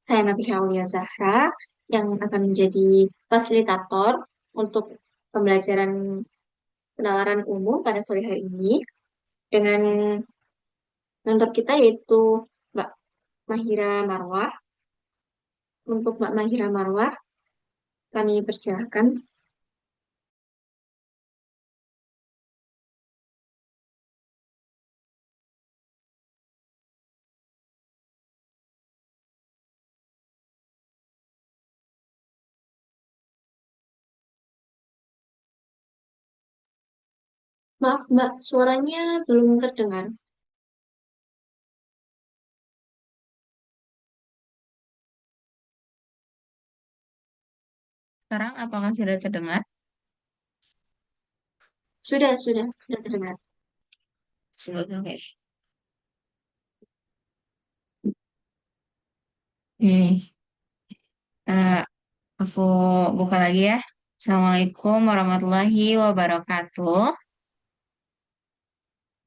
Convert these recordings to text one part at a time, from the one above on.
Saya Nabiha Aulia Zahra yang akan menjadi fasilitator untuk pembelajaran penalaran umum pada sore hari ini dengan mentor kita yaitu Mbak Mahira Marwah. Untuk Mbak Mahira Marwah, kami persilahkan. Maaf Mbak, suaranya belum terdengar. Sekarang apakah sudah terdengar? Sudah terdengar. Sudah, oke. Oke, eh, aku buka lagi ya. Assalamualaikum warahmatullahi wabarakatuh.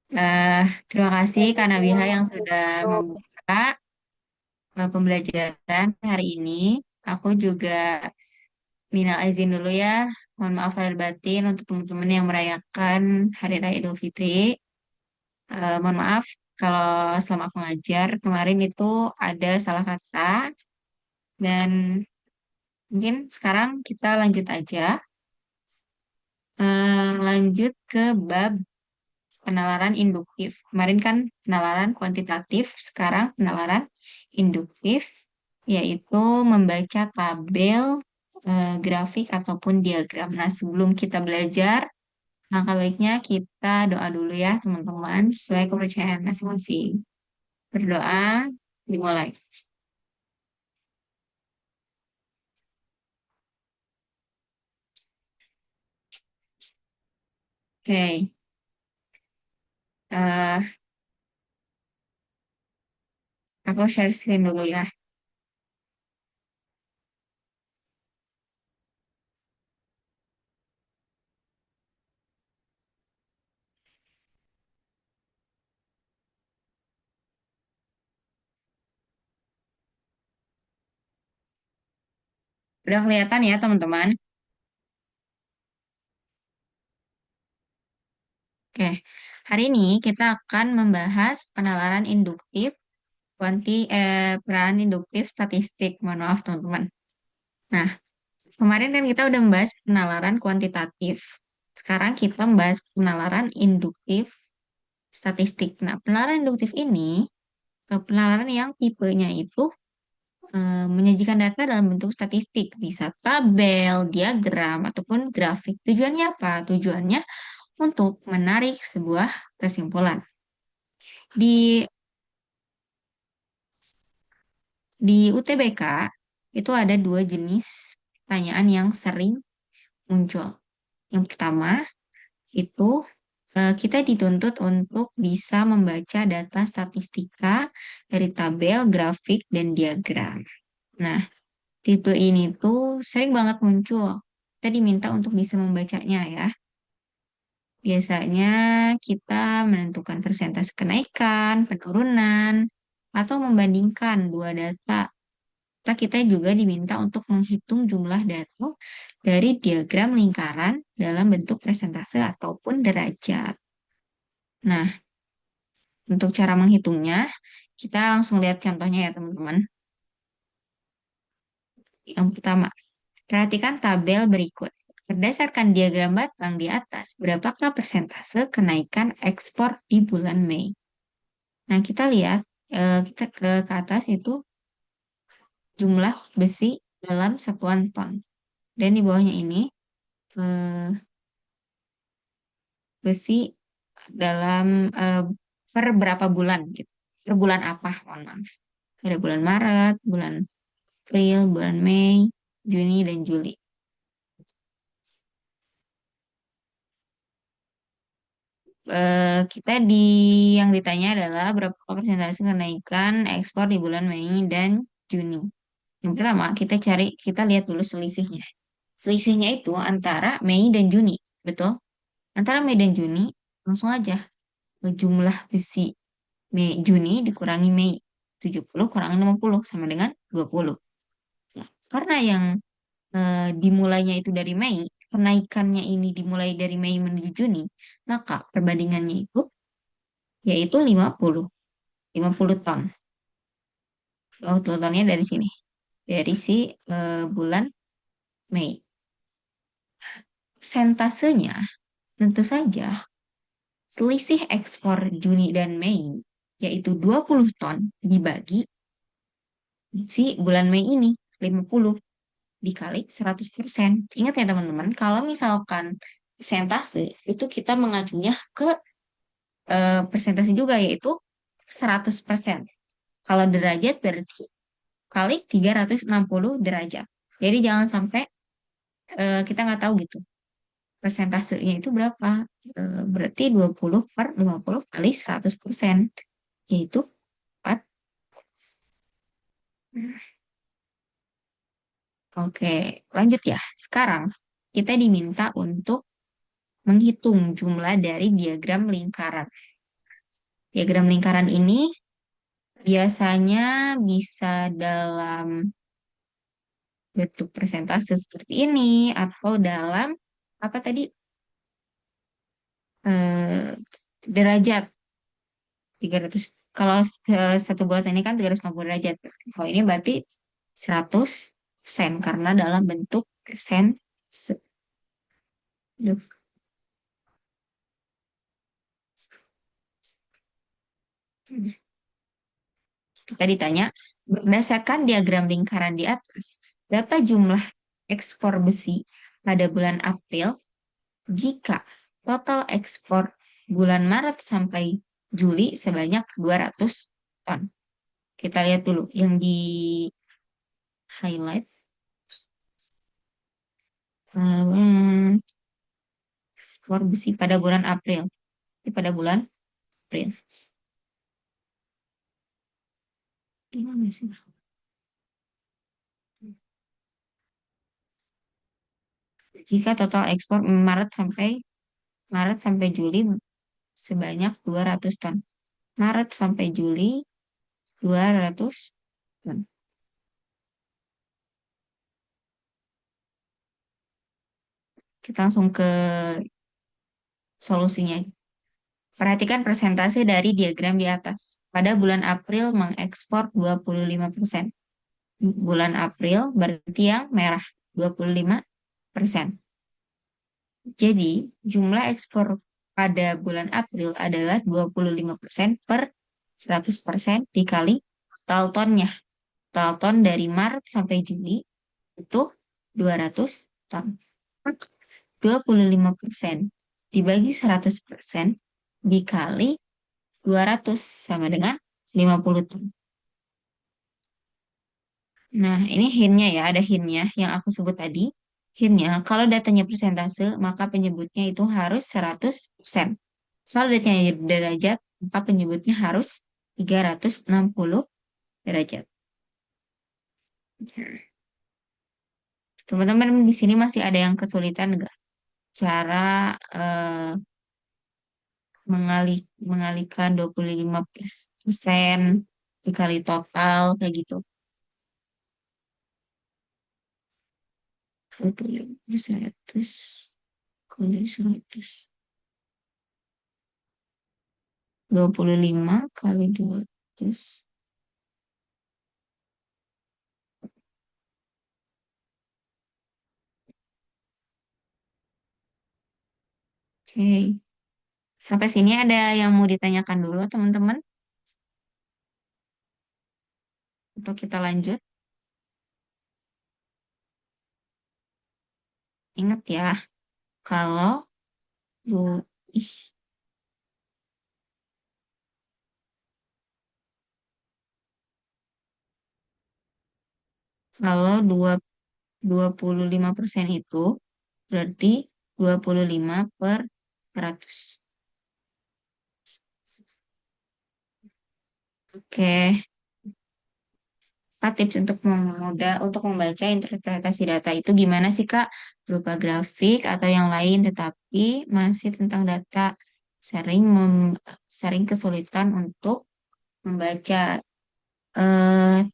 Eh, Terima kasih Kak Nabiha Waalaikumsalam yang sudah warahmatullahi membuka pembelajaran hari ini. Aku juga minal izin dulu ya. Mohon maaf lahir batin untuk teman-teman yang merayakan Hari Raya Idul Fitri. Mohon maaf kalau selama aku ngajar kemarin itu ada salah kata dan mungkin sekarang kita lanjut aja. Lanjut ke bab penalaran induktif. Kemarin kan penalaran kuantitatif, sekarang penalaran induktif, yaitu membaca tabel, grafik, ataupun diagram. Nah, sebelum kita belajar, langkah baiknya kita doa dulu ya, teman-teman, sesuai kepercayaan masing-masing. Berdoa, dimulai. Oke, eh, aku share screen dulu ya. Udah kelihatan ya, teman-teman? Oke, hari ini kita akan membahas penalaran induktif, penalaran induktif statistik. Mohon maaf, teman-teman. Nah, kemarin kan kita udah membahas penalaran kuantitatif. Sekarang kita membahas penalaran induktif statistik. Nah, penalaran induktif ini, penalaran yang tipenya itu menyajikan data dalam bentuk statistik, bisa tabel, diagram, ataupun grafik. Tujuannya apa? Tujuannya untuk menarik sebuah kesimpulan. Di Di UTBK itu ada dua jenis pertanyaan yang sering muncul. Yang pertama itu kita dituntut untuk bisa membaca data statistika dari tabel, grafik, dan diagram. Nah, tipe ini tuh sering banget muncul. Kita diminta untuk bisa membacanya ya. Biasanya kita menentukan persentase kenaikan, penurunan, atau membandingkan dua data. Kita juga diminta untuk menghitung jumlah data dari diagram lingkaran dalam bentuk persentase ataupun derajat. Nah, untuk cara menghitungnya, kita langsung lihat contohnya ya teman-teman. Yang pertama, perhatikan tabel berikut. Berdasarkan diagram batang di atas, berapakah persentase kenaikan ekspor di bulan Mei? Nah, kita lihat, kita ke atas itu jumlah besi dalam satuan ton. Dan di bawahnya ini, eh, besi dalam per berapa bulan gitu. Per bulan apa, mohon maaf. Ada bulan Maret, bulan April, bulan Mei, Juni, dan Juli. Kita yang ditanya adalah berapa persentase kenaikan ekspor di bulan Mei dan Juni. Yang pertama, kita lihat dulu selisihnya. Selisihnya itu antara Mei dan Juni, betul? Antara Mei dan Juni, langsung aja jumlah besi Juni dikurangi Mei. 70 kurangi 50 sama dengan 20. Nah, karena yang dimulainya itu dari Mei, kenaikannya ini dimulai dari Mei menuju Juni, maka perbandingannya itu yaitu 50 ton. Oh, tonnya dari sini, dari si bulan Mei. Sentasenya tentu saja selisih ekspor Juni dan Mei, yaitu 20 ton dibagi si bulan Mei ini, 50 dikali 100%. Ingat ya teman-teman, kalau misalkan persentase itu kita mengacunya ke persentase juga, yaitu 100%. Kalau derajat berarti kali 360 derajat. Jadi jangan sampai kita nggak tahu gitu. Persentasenya itu berapa? Berarti 20 per 50 kali 100%. Yaitu 4. Oke, lanjut ya. Sekarang kita diminta untuk menghitung jumlah dari diagram lingkaran. Diagram lingkaran ini biasanya bisa dalam bentuk persentase seperti ini atau dalam apa tadi, eh, derajat 300. Kalau satu bulan ini kan 360 derajat. Kalau ini berarti 100% karena dalam bentuk persen. Duh, kita ditanya, berdasarkan diagram lingkaran di atas, berapa jumlah ekspor besi pada bulan April jika total ekspor bulan Maret sampai Juli sebanyak 200 ton. Kita lihat dulu yang di highlight. Hmm, ekspor besi pada bulan April. Ini pada bulan April. Gimana sih? Jika total ekspor Maret sampai Juli sebanyak 200 ton. Maret sampai Juli 200 ton. Kita langsung ke solusinya. Perhatikan persentase dari diagram di atas. Pada bulan April mengekspor 25%. Bulan April berarti yang merah 25%. Jadi jumlah ekspor pada bulan April adalah 25% per 100% dikali total tonnya. Total ton dari Maret sampai Juli itu 200 ton. 25% dibagi 100% dikali 200 sama dengan 50 ton. Nah, ini hintnya ya, ada hintnya yang aku sebut tadi. Hintnya, kalau datanya persentase, maka penyebutnya itu harus 100%. Kalau datanya derajat, maka penyebutnya harus 360 derajat. Teman-teman di sini masih ada yang kesulitan nggak? Cara mengalihkan 25% dikali total kayak gitu. 25 100 kali 100. 25 kali 200. Oke. Sampai sini ada yang mau ditanyakan dulu, teman-teman? Untuk kita lanjut. Ingat ya, kalau du, ih, kalau 25% itu berarti 25 per 100. Oke. Kak, tips untuk memudah untuk membaca interpretasi data itu gimana sih Kak? Berupa grafik atau yang lain, tetapi masih tentang data. Sering kesulitan untuk membaca.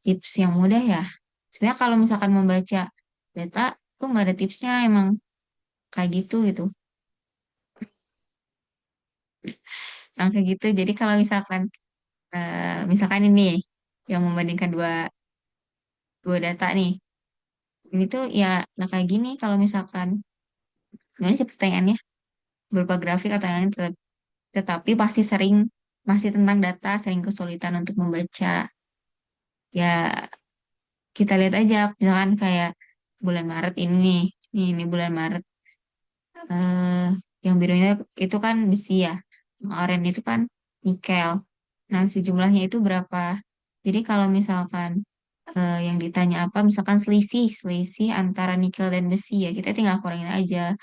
Tips yang mudah ya. Sebenarnya kalau misalkan membaca data tuh nggak ada tipsnya, emang kayak gitu gitu. Emang kayak gitu. Jadi kalau misalkan ini yang membandingkan dua dua data nih, ini tuh ya nah kayak gini kalau misalkan gimana sih pertanyaannya, berupa grafik atau yang lain, tetapi pasti sering masih tentang data, sering kesulitan untuk membaca. Ya kita lihat aja, misalkan kayak bulan Maret ini nih, ini bulan Maret. eh yang birunya itu kan besi ya, yang oranye itu kan nikel. Nah, sejumlahnya itu berapa? Jadi kalau misalkan yang ditanya apa, misalkan selisih, selisih antara nikel dan besi ya, kita tinggal kurangin aja.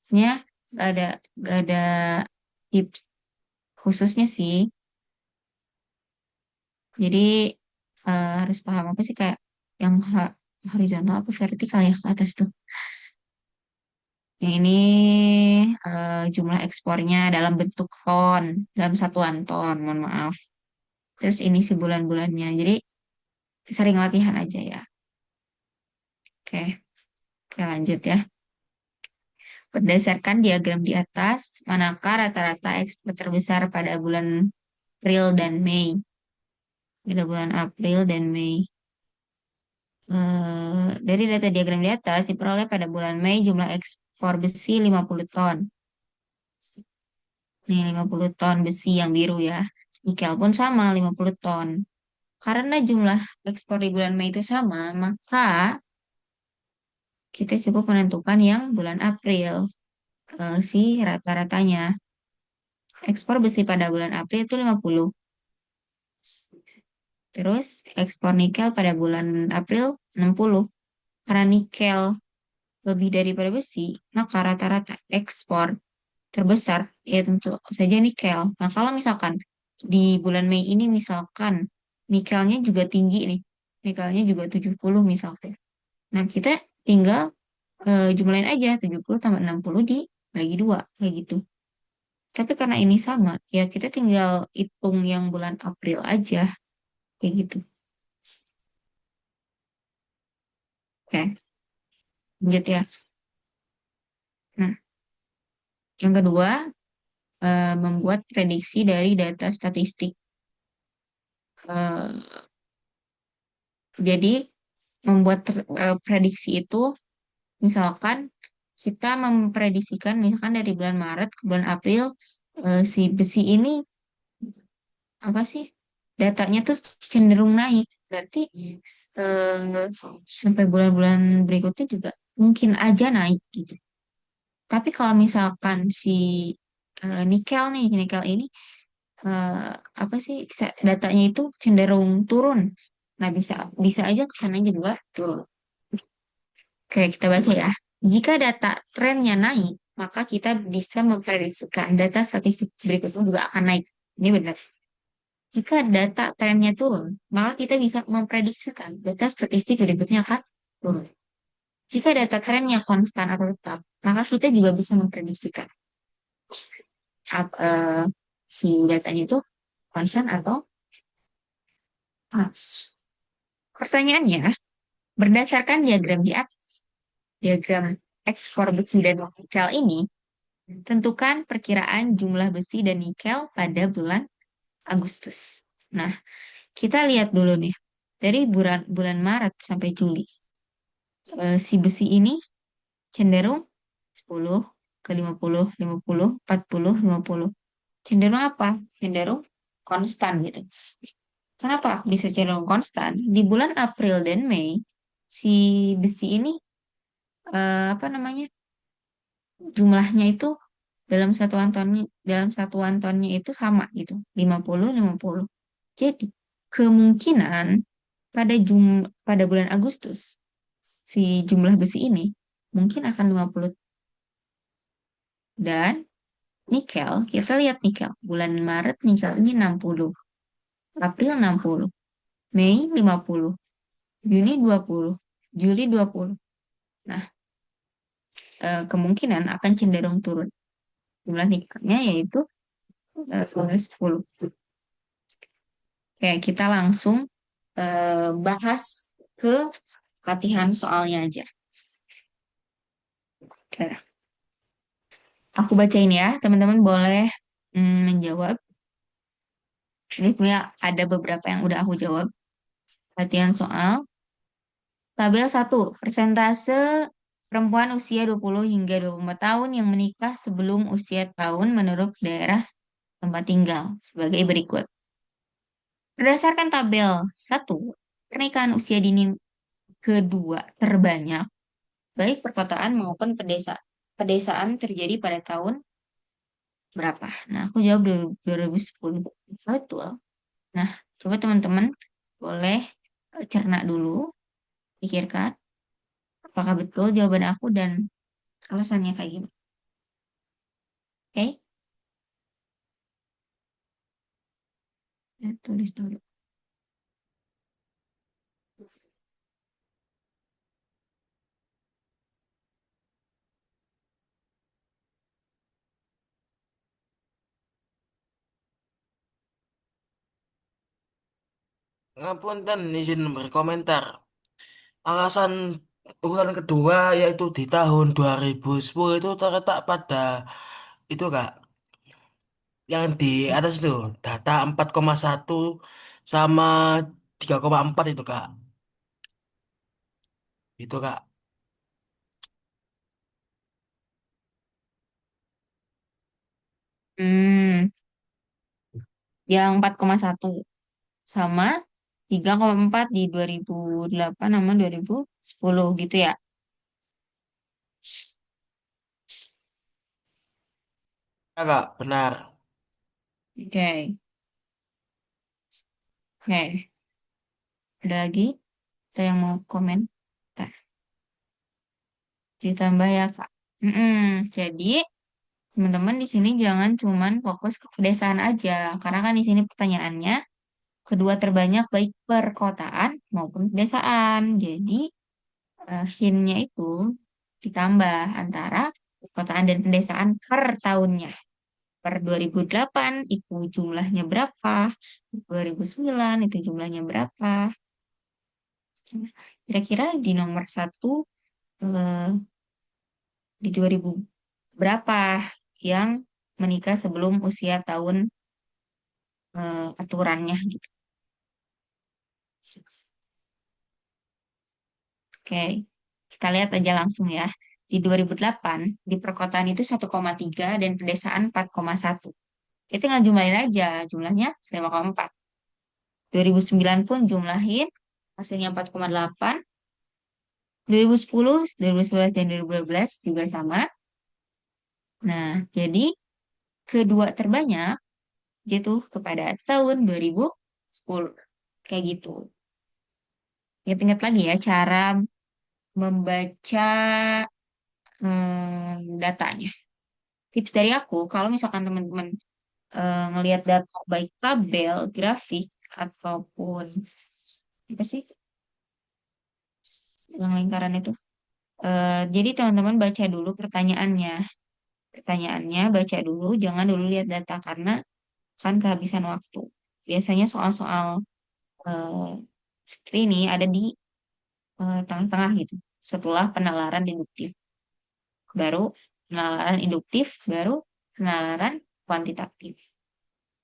Sebenarnya gak ada, gak ada tips khususnya sih. Jadi harus paham apa sih kayak yang horizontal apa vertikal ya ke atas tuh. Yang ini jumlah ekspornya dalam bentuk ton, dalam satuan ton, mohon maaf. Terus ini sih bulan-bulannya. Jadi sering latihan aja ya. Oke, oke lanjut ya. Berdasarkan diagram di atas, manakah rata-rata ekspor terbesar pada bulan April dan Mei? Pada bulan April dan Mei. Dari data diagram di atas diperoleh pada bulan Mei jumlah ekspor besi 50 ton. Nih 50 ton besi yang biru ya. Nikel pun sama 50 ton. Karena jumlah ekspor di bulan Mei itu sama, maka kita cukup menentukan yang bulan April. Si rata-ratanya. Ekspor besi pada bulan April itu 50. Terus ekspor nikel pada bulan April 60. Karena nikel lebih daripada besi, maka rata-rata ekspor terbesar ya tentu saja nikel. Nah, kalau misalkan di bulan Mei ini misalkan nikelnya juga tinggi nih. Nikelnya juga 70 misalkan. Nah, kita tinggal jumlahin aja 70 tambah 60 dibagi dua kayak gitu. Tapi karena ini sama, ya kita tinggal hitung yang bulan April aja kayak gitu. Oke, lanjut ya. Nah, yang kedua, membuat prediksi dari data statistik. Eh, jadi membuat prediksi itu misalkan kita memprediksikan misalkan dari bulan Maret ke bulan April, si besi ini apa sih, datanya tuh cenderung naik. Berarti sampai bulan-bulan berikutnya juga mungkin aja naik gitu. Tapi kalau misalkan si nikel ini eh, apa sih datanya itu cenderung turun. Nah, bisa bisa aja kesananya juga turun. Kayak kita baca ya. Jika data trennya naik, maka kita bisa memprediksikan data statistik berikutnya juga akan naik. Ini benar. Jika data trennya turun, maka kita bisa memprediksikan data statistik berikutnya akan turun. Jika data trennya konstan atau tetap, maka kita juga bisa memprediksikan si datanya itu konstan atau pas. Pertanyaannya, berdasarkan diagram di atas, diagram ekspor besi dan nikel ini, tentukan perkiraan jumlah besi dan nikel pada bulan Agustus. Nah, kita lihat dulu nih. Dari bulan bulan Maret sampai Juli, si besi ini cenderung 10 ke 50, 50, 40, 50. Cenderung apa? Cenderung konstan gitu. Kenapa bisa cenderung konstan? Di bulan April dan Mei, si besi ini apa namanya? Jumlahnya itu dalam satuan tonnya itu sama gitu, 50 50. Jadi, kemungkinan pada bulan Agustus si jumlah besi ini mungkin akan 50. Dan nikel, kita lihat nikel. Bulan Maret nikel ini 60, April 60, Mei 50, Juni 20, Juli 20. Nah, kemungkinan akan cenderung turun. Jumlah nikelnya yaitu 10. Kayak kita langsung bahas ke latihan soalnya aja. Oke. Aku bacain ya, teman-teman boleh menjawab. Ini sebenarnya ada beberapa yang udah aku jawab. Latihan soal. Tabel satu persentase perempuan usia 20 hingga 24 tahun yang menikah sebelum usia tahun menurut daerah tempat tinggal sebagai berikut. Berdasarkan tabel satu pernikahan usia dini kedua terbanyak, baik perkotaan maupun pedesaan terjadi pada tahun berapa? Nah, aku jawab 2010. Betul. Nah, coba teman-teman boleh cerna dulu, pikirkan apakah betul jawaban aku dan alasannya kayak gimana. Oke? Ya, tulis dulu. Ngapunten izin berkomentar. Alasan urutan kedua yaitu di tahun 2010 itu terletak pada itu Kak, yang di atas itu data 4,1 sama 3,4 itu Kak. Itu Kak. Hmm, yang 4,1 sama 3,4 di 2008 sama 2010 gitu ya. Ya Kak, benar. Oke. Oke. Ada lagi? Ada yang mau komen? Ntar, ditambah ya, Kak. Jadi, teman-teman di sini jangan cuman fokus ke pedesaan aja. Karena kan di sini pertanyaannya, kedua terbanyak baik perkotaan maupun pedesaan. Jadi, hint-nya itu ditambah antara perkotaan dan pedesaan per tahunnya. Per 2008 itu jumlahnya berapa? 2009 itu jumlahnya berapa? Kira-kira di nomor satu eh, di 2000 berapa yang menikah sebelum usia tahun aturannya gitu. Oke, kita lihat aja langsung ya. Di 2008 di perkotaan itu 1,3 dan pedesaan 4,1. Kita tinggal jumlahin aja, jumlahnya 5,4. 2009 pun jumlahin, hasilnya 4,8. 2010, 2011, dan 2012 juga sama. Nah, jadi kedua terbanyak jatuh kepada tahun 2010. Kayak gitu. Ingat-ingat lagi ya cara membaca datanya. Tips dari aku, kalau misalkan teman-teman ngelihat data baik tabel, grafik, ataupun apa sih yang lingkaran itu. Jadi teman-teman baca dulu pertanyaannya. Pertanyaannya baca dulu, jangan dulu lihat data karena kan kehabisan waktu. Biasanya soal-soal eh, seperti ini ada di tengah-tengah gitu. Setelah penalaran deduktif, baru penalaran induktif, baru penalaran kuantitatif.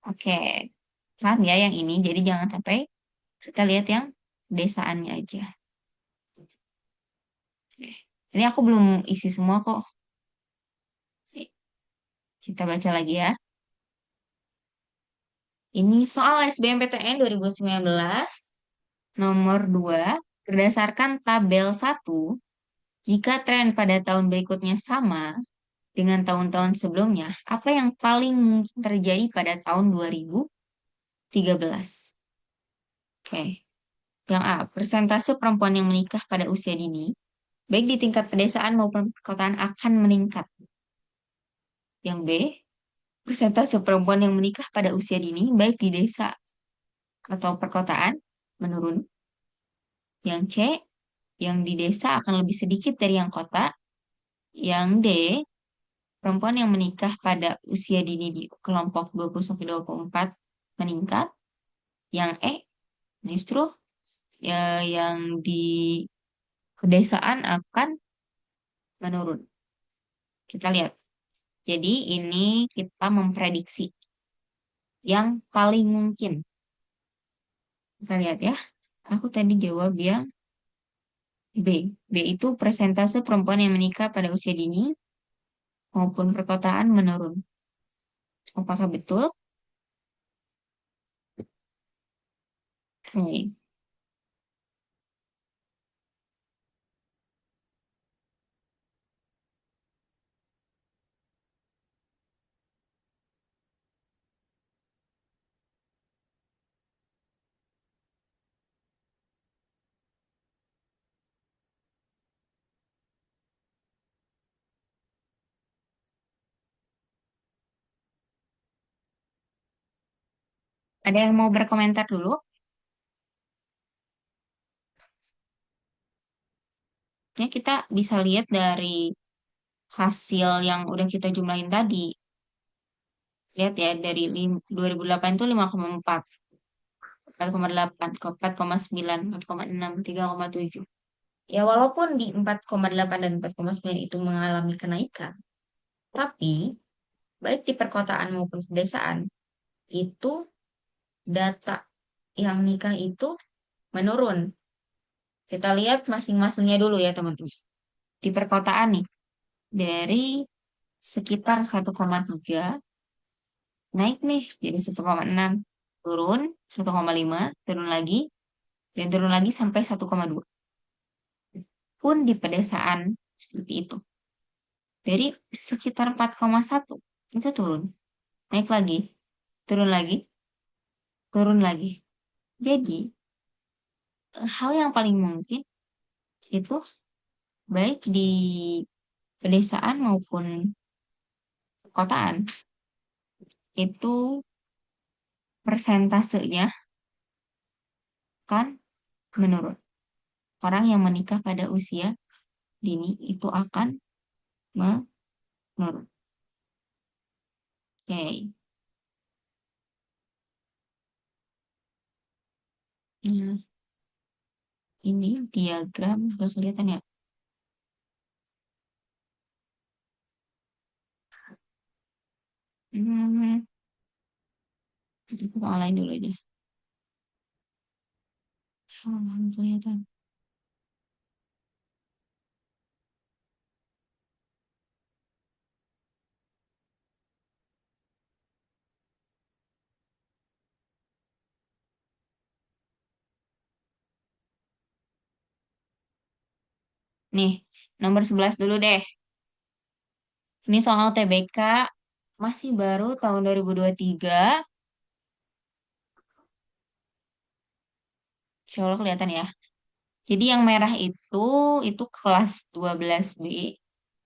Oke, paham ya yang ini. Jadi jangan sampai kita lihat yang desaannya aja. Oke. Ini aku belum isi semua kok. Kita baca lagi ya. Ini soal SBMPTN 2019 nomor 2 berdasarkan tabel satu. Jika tren pada tahun berikutnya sama dengan tahun-tahun sebelumnya, apa yang paling mungkin terjadi pada tahun 2013? Oke. Yang A, persentase perempuan yang menikah pada usia dini, baik di tingkat pedesaan maupun perkotaan akan meningkat. Yang B, persentase perempuan yang menikah pada usia dini, baik di desa atau perkotaan, menurun. Yang C, yang di desa akan lebih sedikit dari yang kota. Yang D, perempuan yang menikah pada usia dini di kelompok 20-24 meningkat. Yang E, justru ya yang di pedesaan akan menurun. Kita lihat. Jadi ini kita memprediksi yang paling mungkin. Kita lihat ya. Aku tadi jawab yang B. B itu persentase perempuan yang menikah pada usia dini maupun perkotaan menurun. Apakah betul? Oke. Ada yang mau berkomentar dulu? Ya, kita bisa lihat dari hasil yang udah kita jumlahin tadi. Lihat ya, dari 2008 itu 5,4, 4,8, 4,9, 4,6, 3,7. Ya, walaupun di 4,8 dan 4,9 itu mengalami kenaikan, tapi baik di perkotaan maupun pedesaan, itu data yang nikah itu menurun. Kita lihat masing-masingnya dulu ya, teman-teman. Di perkotaan nih, dari sekitar 1,3 naik nih jadi 1,6, turun 1,5, turun lagi, dan turun lagi sampai 1,2. Pun di pedesaan seperti itu. Dari sekitar 4,1 itu turun, naik lagi, turun lagi, turun lagi. Jadi, hal yang paling mungkin itu baik di pedesaan maupun perkotaan itu persentasenya kan menurun. Orang yang menikah pada usia dini itu akan menurun. Oke. Nah, ini diagram gak kelihatan ya? Hmm, kita lain dulu aja. Kelihatan. Nih, nomor 11 dulu deh. Ini soal TBK masih baru tahun 2023. Insya Allah kelihatan ya. Jadi yang merah itu kelas 12B,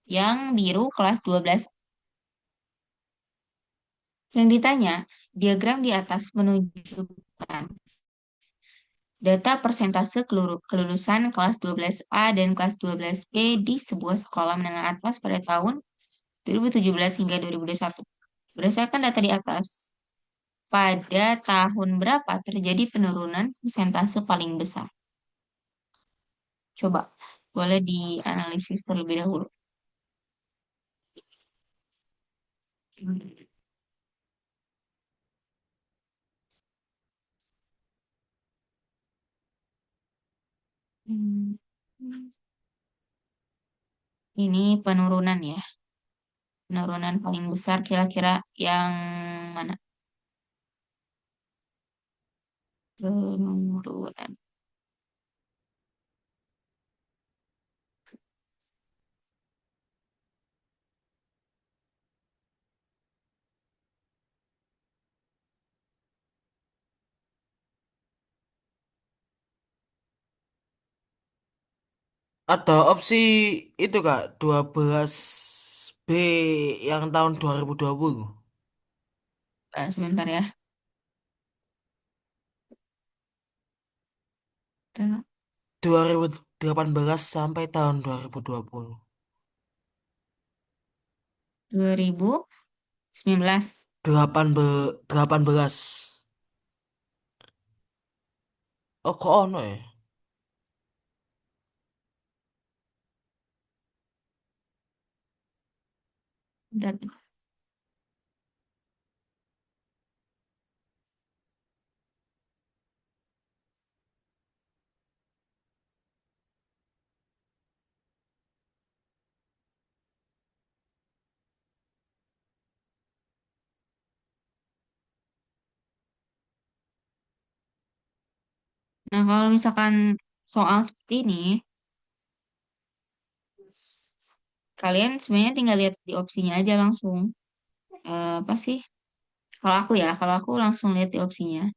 yang biru kelas 12. Yang ditanya, diagram di atas menunjukkan data persentase kelulusan kelas 12A dan kelas 12B di sebuah sekolah menengah atas pada tahun 2017 hingga 2021. Berdasarkan data di atas, pada tahun berapa terjadi penurunan persentase paling besar? Coba, boleh dianalisis terlebih dahulu. Hmm. Ini penurunan ya. Penurunan paling besar kira-kira yang mana? Penurunan. Ada opsi itu Kak, 12B yang tahun 2020. Sebentar ya. Kita- 2018 sampai tahun 2020. 2019. 18. Oh, kok ono ya? Dan nah, kalau misalkan soal seperti ini, kalian sebenarnya tinggal lihat di opsinya aja langsung. Apa sih? Kalau aku langsung lihat di opsinya.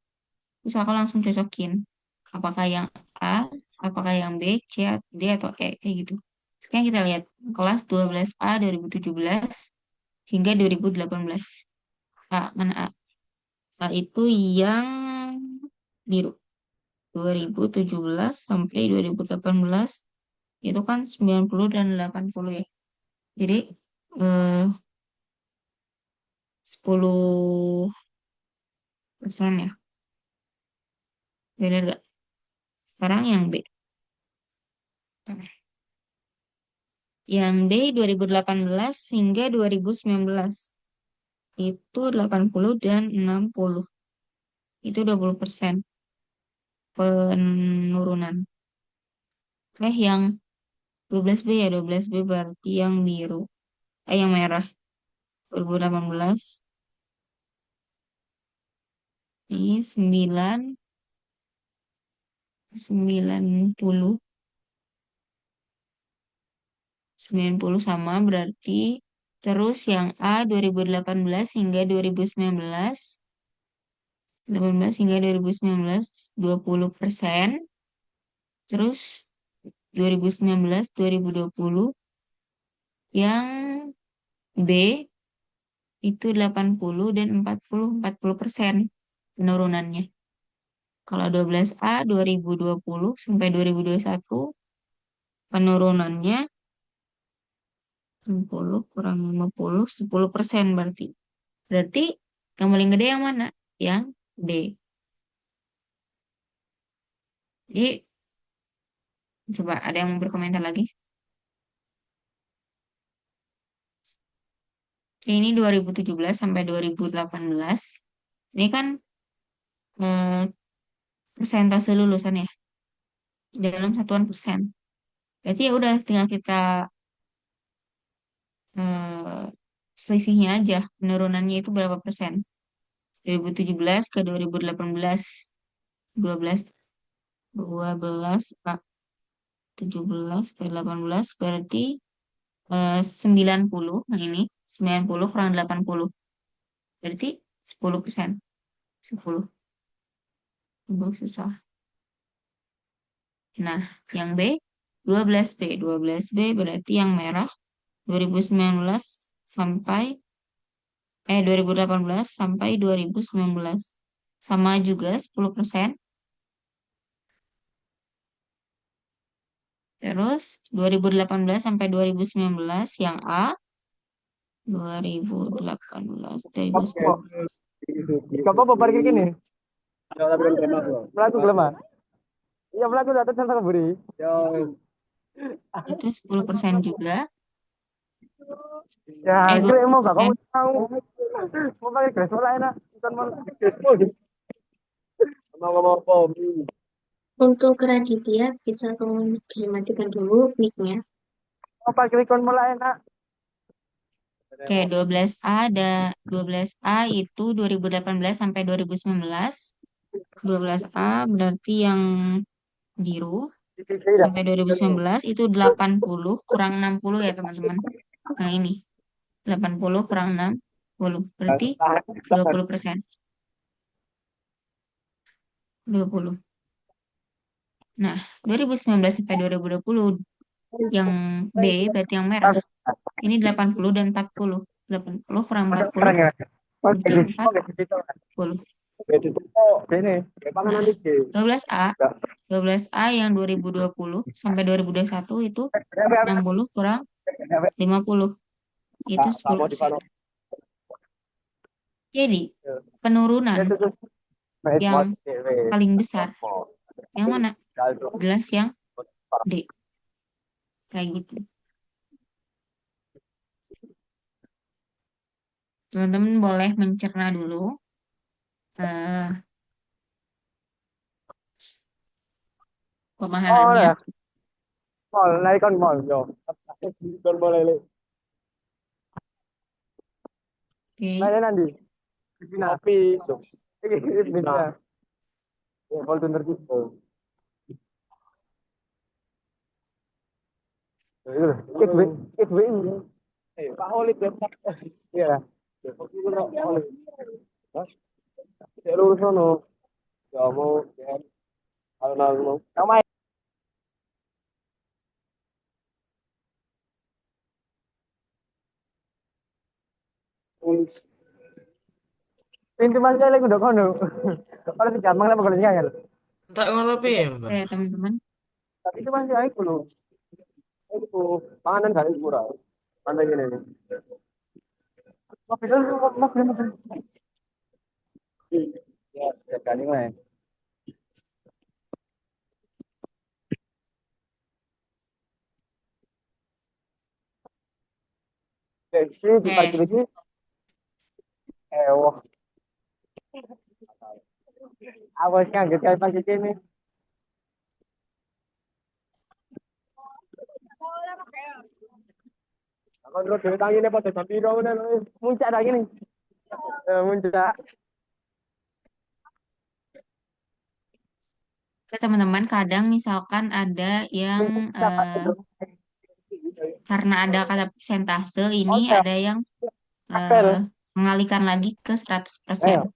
Terus aku langsung cocokin. Apakah yang A, apakah yang B, C, D, atau E, kayak gitu. Sekarang kita lihat kelas 12A 2017 hingga 2018. A, mana A? A itu yang biru. 2017 sampai 2018 itu kan 90 dan 80 ya. Jadi eh, 10% ya. Benar gak? Sekarang yang B. Yang D 2018 hingga 2019 itu 80 dan 60. Itu 20% penurunan. Yang 12B ya, 12B berarti yang biru. Yang merah 2018 ini 90 90 sama berarti. Terus yang A 2018 hingga 2019, 18 hingga 2019 20%. Terus 2019 2020 yang B itu 80 dan 40% penurunannya. Kalau 12A 2020 sampai 2021 penurunannya 60 kurang 50 10% berarti. Berarti yang paling gede yang mana? Yang D. Jadi coba ada yang mau berkomentar lagi? Ini 2017 sampai 2018. Ini kan eh, persentase lulusan ya dalam satuan persen. Berarti ya udah tinggal kita eh, selisihnya aja penurunannya itu berapa persen. 2017 ke 2018 12 12 Pak 17 ke 18 berarti 90 yang ini 90 kurang 80 berarti 10%. 10 susah. Nah, yang B 12B 12B berarti yang merah 2019 sampai 2018 sampai 2019 sama juga 10%. Terus 2018 sampai 2019 yang A 2018 2019 Gak apa-apa parkir gini. Melaku gelem ah. Iya melaku datang sama beri. Yo. itu 10% juga. Ya, Dua gue puluh mau gak kamu persen tahu. Mau pakai Grace lah enak. Bukan mau Grace. Mau ngomong apa? Untuk Raditya, bisa kamu dimatikan dulu mic-nya. Mau pakai Recon malah enak. Kayak 12A ada 12A itu 2018 sampai 2019. 12A berarti yang biru sampai 2019 itu 80 kurang 60 ya teman-teman. Yang ini 80 kurang 60 berarti 20%. 20. Nah, 2019 sampai 2020 yang B berarti yang merah. Ini 80 dan 40. 80 kurang 40 Oke, berarti Grace. 40. Sini. Nah, 12A 12A yang 2020 sampai 2021 itu 60 kurang 50 itu 10%. Jadi, penurunan yang paling besar yang mana? Jelas yang D. Kayak gitu. Teman-teman boleh mencerna dulu eh, Oh pemahamannya. ya, mall, naik kon mall yo. Kon boleh le. Oke. Naik nanti. Kopi. Iki bisa. Ya, Fortuner gitu. It ini. Pak Holid ya. Iya. Holid. Hah? Ya lurus sono. Ya mau ya alun-alun. Yang main. Pintu masuk lagi udah kono. Kalau si gampang lah kalau ya. Tak ngono piye, Mbak? Ya, teman-teman. Tapi itu masih aik dulu. Itu panganan kali murah. Pantai gini. Mobil dulu, mobil. Ya, ya kan ini. Jadi di Eh, parkir lagi. Wah, awas kan kayak parkir ini. Aku terus dari tangi ini pada tapi dong udah muncak lagi nih. Muncak. ke teman-teman kadang misalkan ada yang Muncak. karena ada kata persentase ini Oh ya, ada yang apel. mengalihkan lagi ke 100%. Ayo.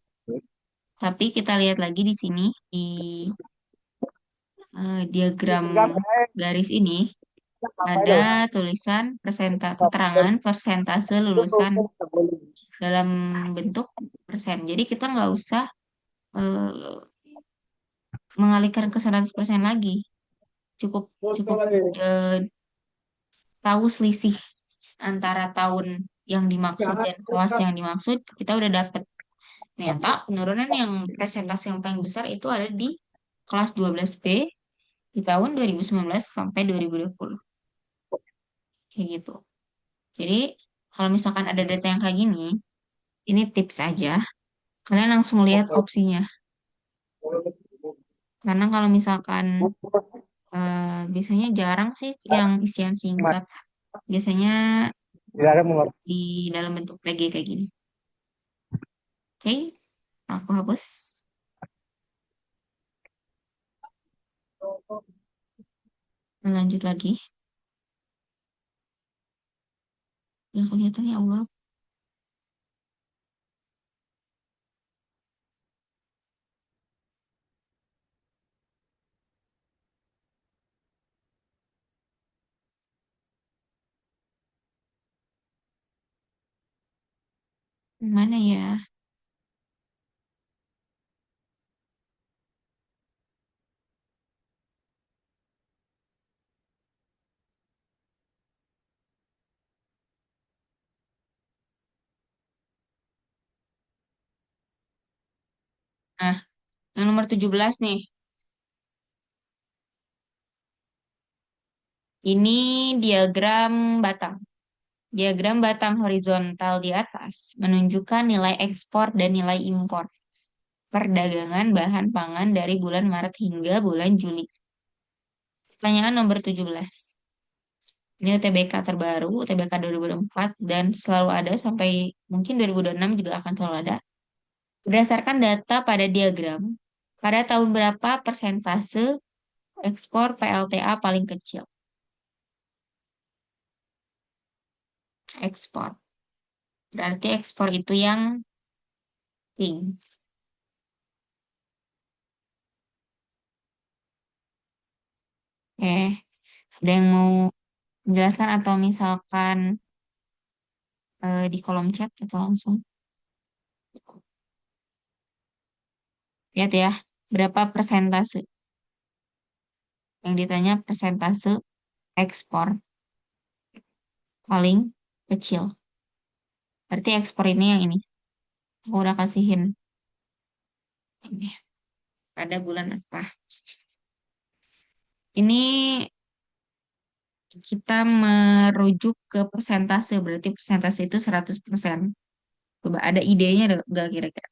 Tapi kita lihat lagi di sini di diagram garis ini Apa ada itu? tulisan keterangan persentase lulusan dalam bentuk persen. Jadi kita nggak usah eh, mengalihkan ke 100% lagi. Cukup cukup eh, tahu selisih antara tahun yang dimaksud dan kelas yang dimaksud, kita udah dapet. Ternyata penurunan yang presentasi yang paling besar itu ada di kelas 12B di tahun 2019 sampai 2020. Kayak gitu. Jadi, kalau misalkan ada data yang kayak gini, ini tips aja. Kalian langsung lihat opsinya. Karena kalau misalkan biasanya jarang sih yang isian singkat. Biasanya Tidak ada mau. di dalam bentuk PG kayak gini. Oke, aku hapus. Lanjut lagi. Yang kelihatan ya Allah. Mana ya? Nah, yang nomor 17 nih. Ini diagram batang. Diagram batang horizontal di atas menunjukkan nilai ekspor dan nilai impor perdagangan bahan pangan dari bulan Maret hingga bulan Juli. Pertanyaan nomor 17. Ini UTBK terbaru, UTBK 2024, dan selalu ada sampai mungkin 2026 juga akan selalu ada. Berdasarkan data pada diagram, pada tahun berapa persentase ekspor PLTA paling kecil? Ekspor. Berarti ekspor itu yang pink. Ada yang mau menjelaskan atau misalkan di kolom chat atau langsung? Lihat ya, berapa persentase? Yang ditanya persentase ekspor paling kecil. Berarti ekspor ini yang ini. Aku udah kasihin ini. Pada bulan apa? Ini kita merujuk ke persentase. Berarti persentase itu 100%. Coba ada idenya nggak kira-kira?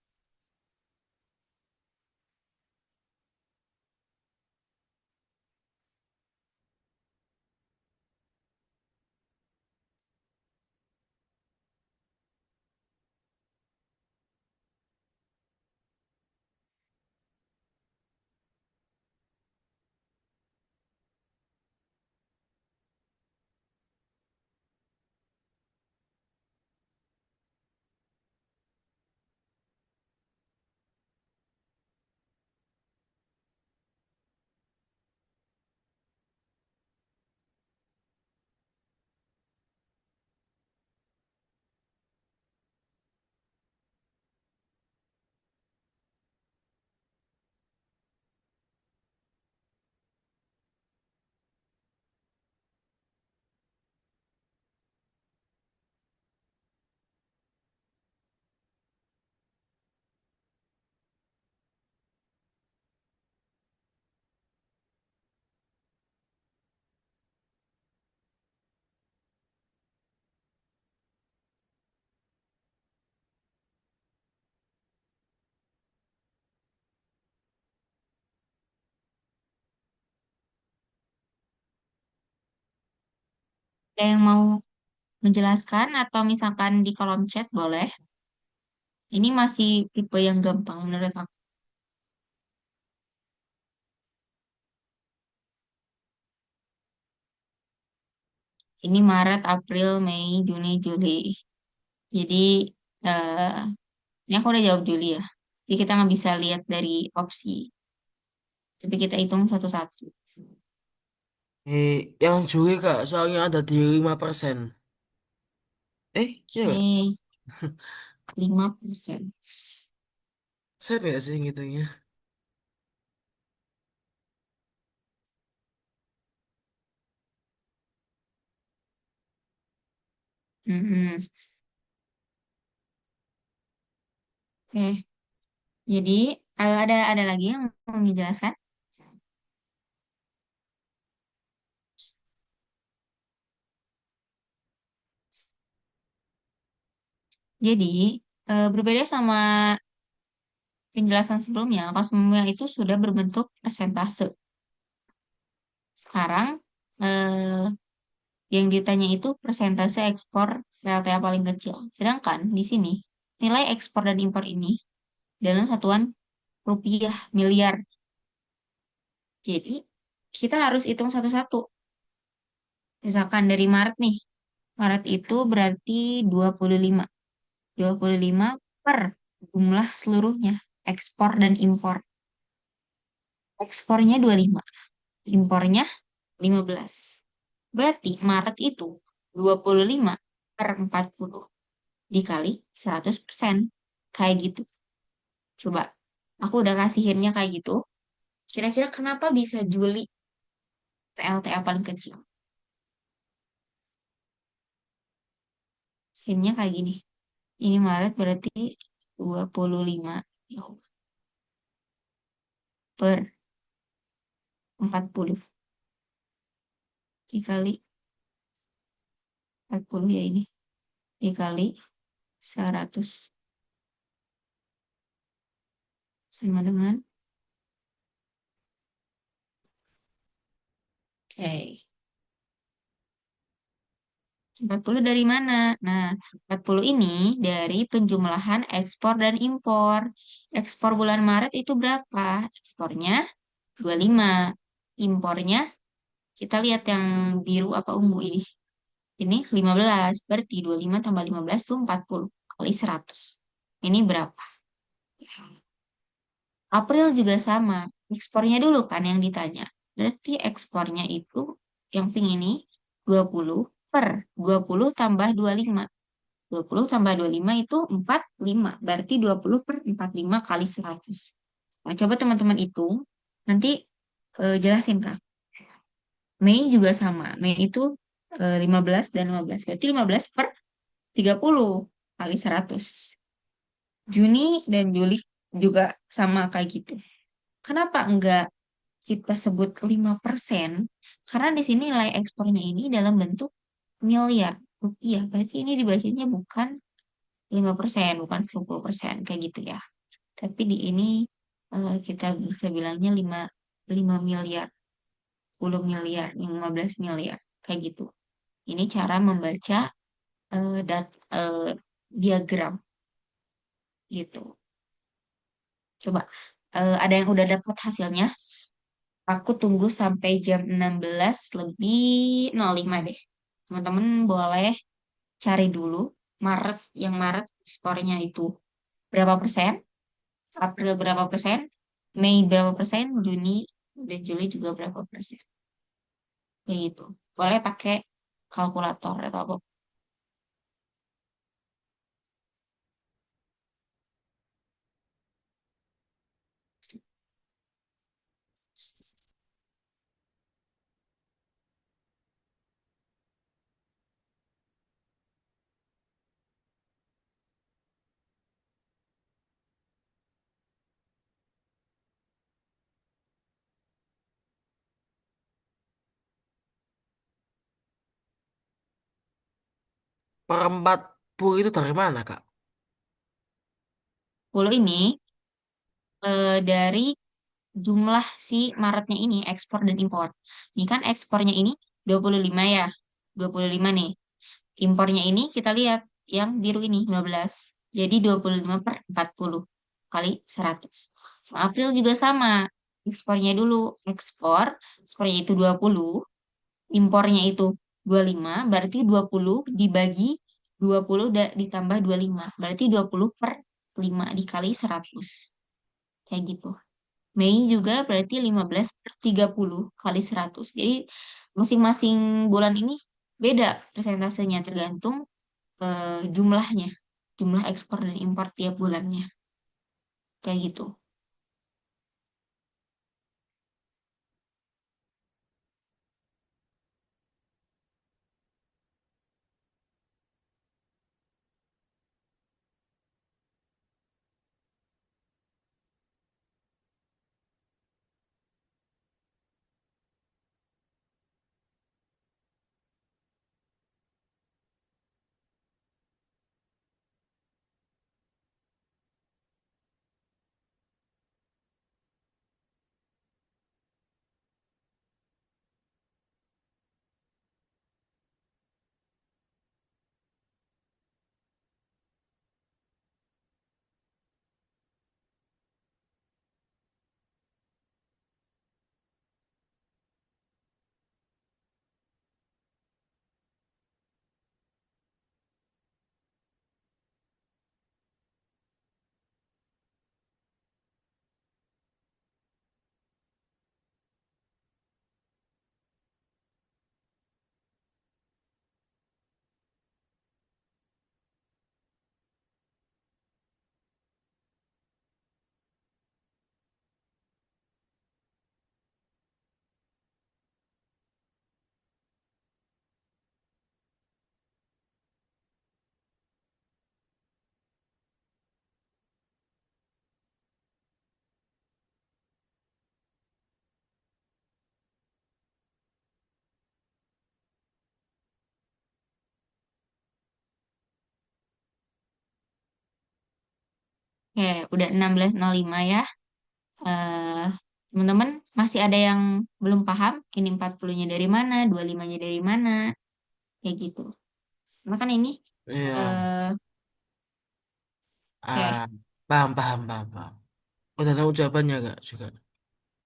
Ada yang mau menjelaskan atau misalkan di kolom chat boleh. Ini masih tipe yang gampang menurut aku. Ini Maret, April, Mei, Juni, Juli. Jadi eh, ini aku udah jawab Juli ya. Jadi kita nggak bisa lihat dari opsi. Tapi kita hitung satu-satu. Yang Juli kak, soalnya ada di 5%. Iya nggak? Oke, 5%. Saya nggak sih ngitungnya. Mhm. Oke, jadi ada lagi yang mau menjelaskan? Jadi berbeda sama penjelasan sebelumnya, pas semua itu sudah berbentuk persentase. Sekarang eh, yang ditanya itu persentase ekspor PLTA paling kecil. Sedangkan di sini nilai ekspor dan impor ini dalam satuan rupiah miliar. Jadi kita harus hitung satu-satu. Misalkan dari Maret nih. Maret itu berarti 25. 25 per jumlah seluruhnya. Ekspor dan impor. Ekspornya 25. Impornya 15. Berarti Maret itu 25 per 40 dikali 100%. Kayak gitu. Coba, aku udah kasih hintnya kayak gitu. Kira-kira kenapa bisa Juli PLTA paling kecil? Hintnya kayak gini. Ini Maret berarti 25 ya, per 40 dikali 40 ya ini. Dikali 100 sama dengan oke. 40 dari mana? Nah, 40 ini dari penjumlahan ekspor dan impor. Ekspor bulan Maret itu berapa? Ekspornya 25. Impornya, kita lihat yang biru apa ungu ini. Ini 15. Berarti 25 tambah 15 itu 40 kali 100. Ini berapa? April juga sama. Ekspornya dulu kan yang ditanya. Berarti ekspornya itu yang pink ini 20 per 20 tambah 25. 20 tambah 25 itu 45. Berarti 20 per 45 kali 100. Nah, coba teman-teman hitung. Nanti jelasin Kak. Mei juga sama. Mei itu 15 dan 15. Berarti 15 per 30 kali 100. Juni dan Juli juga sama kayak gitu. Kenapa enggak kita sebut 5%? Karena di sini nilai ekspornya ini dalam bentuk miliar rupiah. Berarti ini dibacanya bukan 5%, bukan 10%, kayak gitu ya. Tapi di ini kita bisa bilangnya 5 miliar, 10 miliar, 15 miliar, kayak gitu. Ini cara membaca diagram gitu. Coba, ada yang udah dapat hasilnya? Aku tunggu sampai jam 16 lebih 05 deh. Teman-teman boleh cari dulu Maret skornya itu berapa persen, April berapa persen, Mei berapa persen, Juni dan Juli juga berapa persen. Kayak gitu. Boleh pakai kalkulator atau apa. Perempat puluh itu dari mana, Kak? 10 ini dari jumlah si Maretnya ini ekspor dan impor. Ini kan ekspornya ini 25 ya. 25 nih. Impornya ini kita lihat yang biru ini 15. Jadi 25 per 40 kali 100. April juga sama. Ekspornya dulu. Ekspornya itu 20. Impornya itu 25. Berarti 20 dibagi 20 ditambah 25. Berarti 20 per 5 dikali 100. Kayak gitu. Mei juga berarti 15 per 30 kali 100. Jadi masing-masing bulan ini beda persentasenya tergantung jumlahnya. Jumlah ekspor dan impor tiap bulannya. Kayak gitu. Oke, udah 16.05 ya. Eh, Teman-teman masih ada yang belum paham ini 40-nya dari mana, 25-nya dari mana, kayak gitu. Karena kan ini Iya. eh Ah, oke, paham, paham, paham, paham. Udah tahu jawabannya, Kak, juga.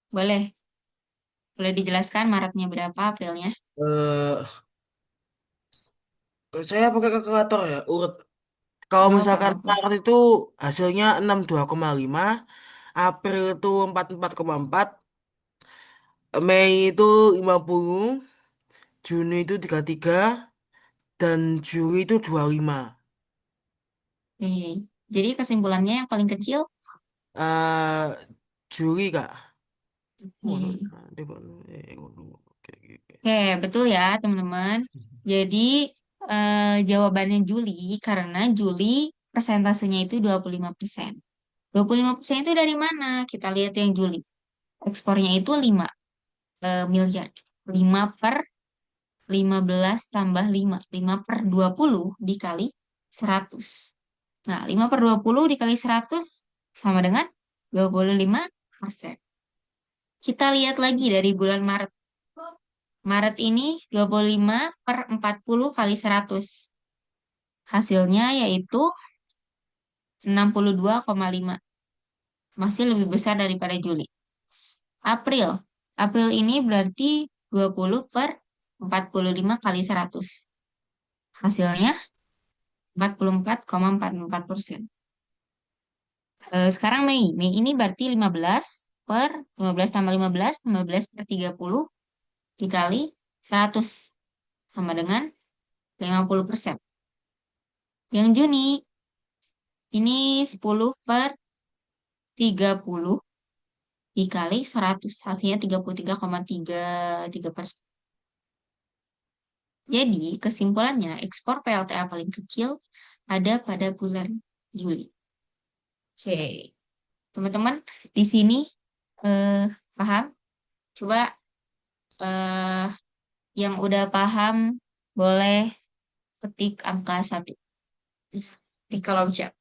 boleh boleh dijelaskan Maretnya berapa, Aprilnya? Eh, saya pakai kalkulator ya, urut. Kalau Oh, gak misalkan apa-apa. Maret itu hasilnya 62,5, April itu 44,4, Mei itu 50, Juni itu 33, dan Juli itu 25. Nih, jadi kesimpulannya yang paling kecil. Juli, Kak. Ngono, Nih. ngono. Oke, oke, oke. Oke, betul ya, teman-teman. Jadi, jawabannya Juli, karena Juli persentasenya itu 25%. 25% itu dari mana? Kita lihat yang Juli. Ekspornya itu 5 miliar. 5 per 15 tambah 5. 5 per 20 dikali 100. Nah, 5/20 dikali 100 sama dengan 25%. Kita lihat lagi dari bulan Maret. Maret ini 25/40 kali 100. Hasilnya yaitu 62,5. Masih lebih besar daripada Juli. April. April ini berarti 20/45 kali 100. Hasilnya 44,44%. Sekarang Mei. Mei ini berarti 15 tambah 15/30 dikali 100 sama dengan 50%. Yang Juni ini 10/30 dikali 100, hasilnya 33,33%. Jadi, kesimpulannya, ekspor PLTA paling kecil ada pada bulan Juli. Oke, teman-teman, di sini eh, paham? Coba eh, yang udah paham boleh ketik angka 1 di kolom chat.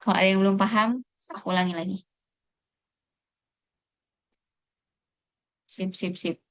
Kalau ada yang belum paham, aku ulangi lagi. Sip, sip, sip.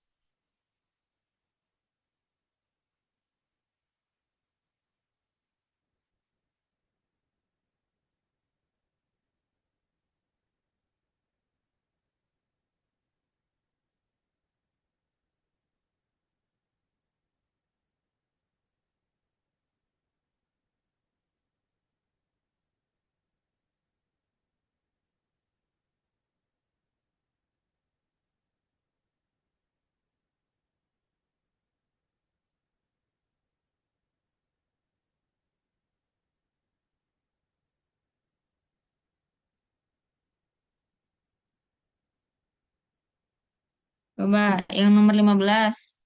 Coba yang nomor 15.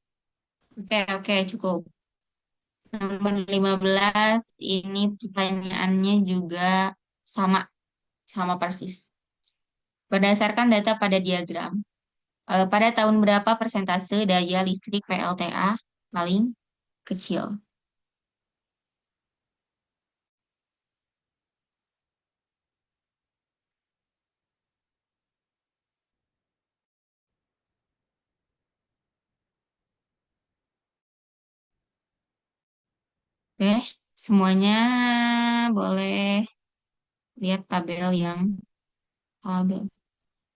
Oke, oke, cukup. Nomor 15 ini pertanyaannya juga sama, sama persis. Berdasarkan data pada diagram, pada tahun berapa persentase daya listrik PLTA paling kecil? Oke, semuanya boleh lihat tabel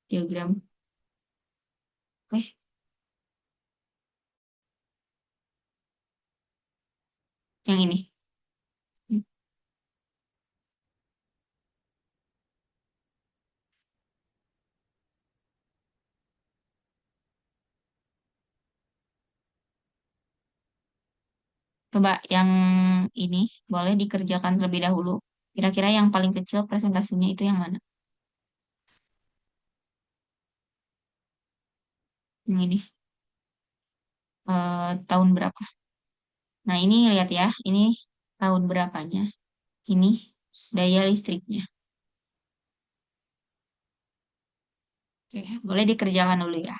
diagram. Oke, yang ini. Coba yang ini boleh dikerjakan terlebih dahulu. Kira-kira yang paling kecil presentasinya itu yang mana? Yang ini. Tahun berapa? Nah, ini lihat ya. Ini tahun berapanya. Ini daya listriknya. Oke, boleh dikerjakan dulu ya.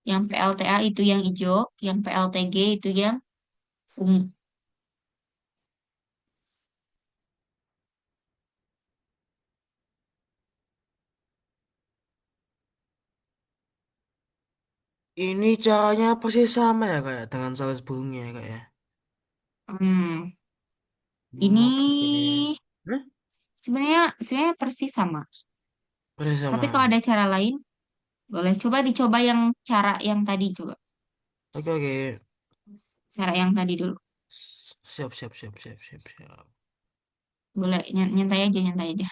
Yang PLTA itu yang hijau, yang PLTG itu yang ungu. Ini caranya persis sama ya kayak dengan soal sebelumnya ya kayak ya. Hmm, ini Oke. Hah? sebenarnya persis sama. Persis Tapi sama. kalau ada cara lain, boleh coba dicoba yang cara yang tadi coba. Oke oke. Cara yang tadi dulu. Siap siap siap siap siap siap. Boleh nyantai aja.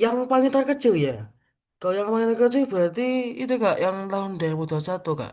yang paling terkecil ya. Kalau yang paling terkecil berarti itu Kak, yang tahun 2021 Kak.